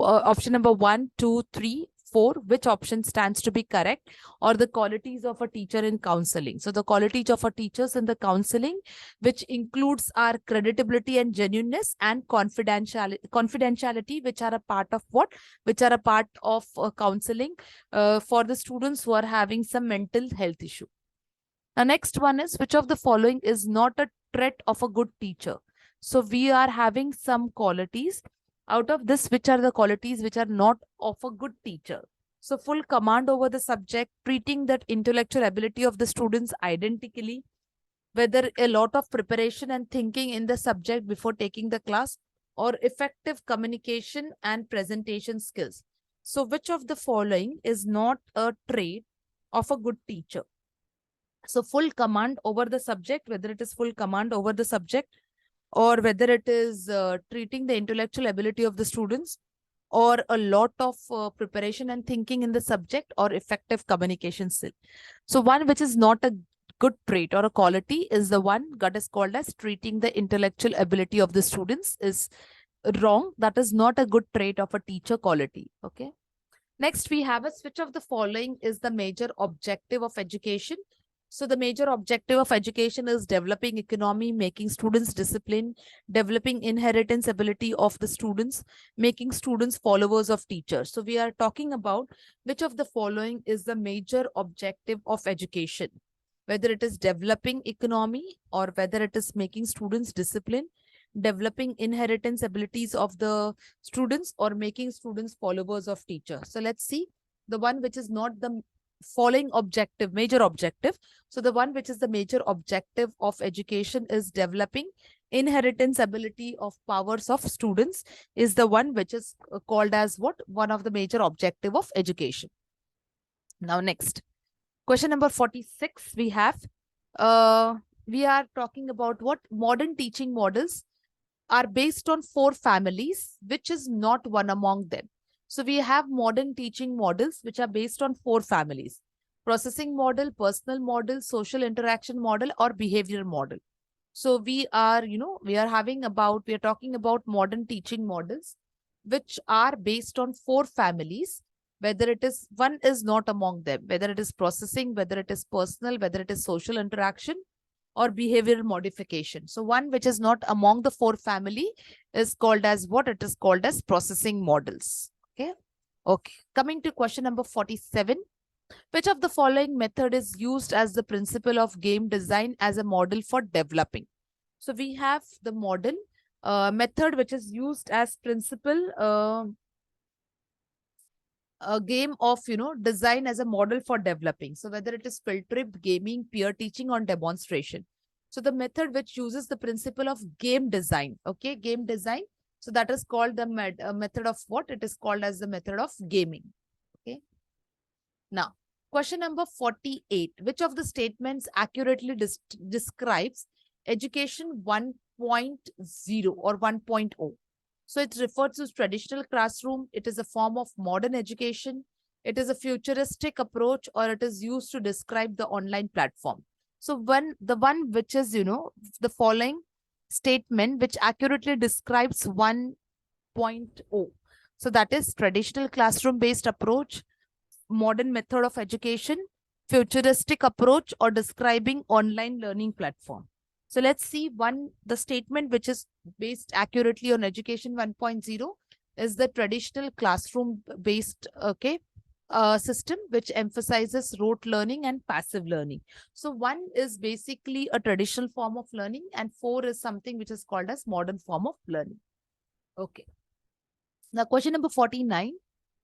option number 1, 2, 3, 4, which option stands to be correct, or the qualities of a teacher in counseling? So the qualities of a teachers in the counseling, which includes our credibility and genuineness and confidentiality, which are a part of what? Which are a part of counseling for the students who are having some mental health issue. The next one is, which of the following is not a trait of a good teacher? So we are having some qualities. Out of this, which are the qualities which are not of a good teacher? So full command over the subject, treating that intellectual ability of the students identically, whether a lot of preparation and thinking in the subject before taking the class, or effective communication and presentation skills. So which of the following is not a trait of a good teacher? So full command over the subject, whether it is full command over the subject, or whether it is treating the intellectual ability of the students, or a lot of preparation and thinking in the subject, or effective communication skill. So one which is not a good trait or a quality is the one that is called as treating the intellectual ability of the students is wrong. That is not a good trait of a teacher quality. Okay. Next, we have a which of the following is the major objective of education. So the major objective of education is developing economy, making students disciplined, developing inheritance ability of the students, making students followers of teachers. So we are talking about which of the following is the major objective of education, whether it is developing economy, or whether it is making students disciplined, developing inheritance abilities of the students, or making students followers of teachers. So let's see the one which is not the following objective, major objective. So the one which is the major objective of education is developing inheritance ability of powers of students is the one which is called as what? One of the major objective of education. Now next, question number 46 we have. We are talking about what? Modern teaching models are based on 4 families, which is not one among them. So we have modern teaching models which are based on 4 families: processing model, personal model, social interaction model, or behavior model. So we are, we are talking about modern teaching models which are based on 4 families, whether it is one is not among them, whether it is processing, whether it is personal, whether it is social interaction, or behavior modification. So one which is not among the 4 family is called as what? It is called as processing models. Okay. Okay. Coming to question number 47. Which of the following method is used as the principle of game design as a model for developing? So we have the model method which is used as principle a game of, design as a model for developing. So whether it is field trip, gaming, peer teaching, or demonstration. So the method which uses the principle of game design. Okay. Game design. So that is called the method of what? It is called as the method of gaming. Okay. Now, question number 48. Which of the statements accurately describes education 1.0 or 1.0? So it refers to traditional classroom. It is a form of modern education. It is a futuristic approach, or it is used to describe the online platform. So the one which is, the following statement which accurately describes 1.0. So that is traditional classroom based approach, modern method of education, futuristic approach, or describing online learning platform. So let's see the statement which is based accurately on education 1.0 is the traditional classroom based, system which emphasizes rote learning and passive learning. So 1 is basically a traditional form of learning, and 4 is something which is called as modern form of learning. Okay. Now question number 49.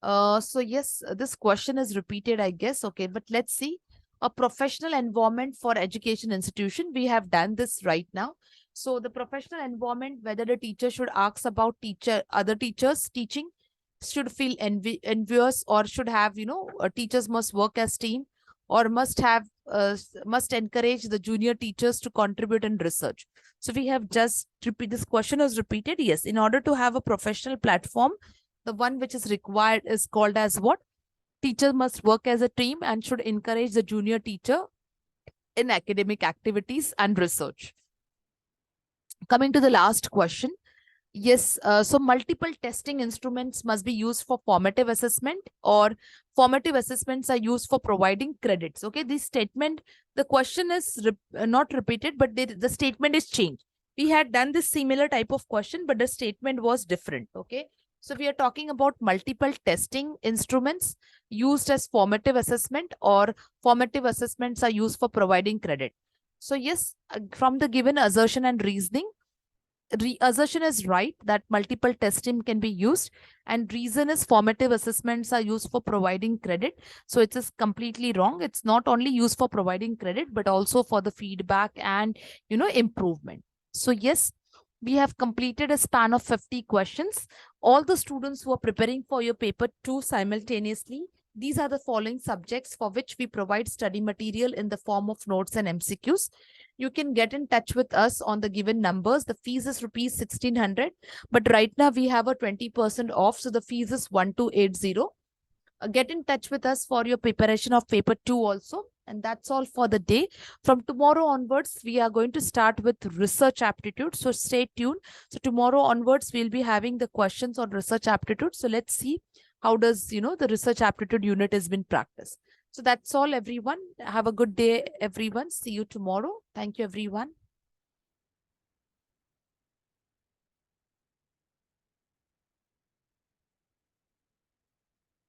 So yes, this question is repeated, I guess. Okay, but let's see. A professional environment for education institution. We have done this right now. So the professional environment, whether the teacher should ask about other teachers teaching, should feel envious, or should have, teachers must work as team, or must encourage the junior teachers to contribute in research. So we have just this question was repeated. Yes, in order to have a professional platform, the one which is required is called as what? Teacher must work as a team and should encourage the junior teacher in academic activities and research. Coming to the last question. Yes, so multiple testing instruments must be used for formative assessment, or formative assessments are used for providing credits. Okay, this statement, the question is not repeated, but the statement is changed. We had done this similar type of question, but the statement was different. Okay, so we are talking about multiple testing instruments used as formative assessment, or formative assessments are used for providing credit. So yes, from the given assertion and reasoning, assertion is right that multiple testing can be used, and reason is formative assessments are used for providing credit. So it is completely wrong. It's not only used for providing credit, but also for the feedback and, improvement. So yes, we have completed a span of 50 questions. All the students who are preparing for your paper 2 simultaneously, these are the following subjects for which we provide study material in the form of notes and MCQs. You can get in touch with us on the given numbers. The fees is rupees 1600, but right now we have a 20% off. So the fees is 1280. Get in touch with us for your preparation of paper 2 also. And that's all for the day. From tomorrow onwards, we are going to start with research aptitude. So stay tuned. So tomorrow onwards, we'll be having the questions on research aptitude. So let's see how does, the research aptitude unit has been practiced. So that's all, everyone. Have a good day, everyone. See you tomorrow. Thank you, everyone.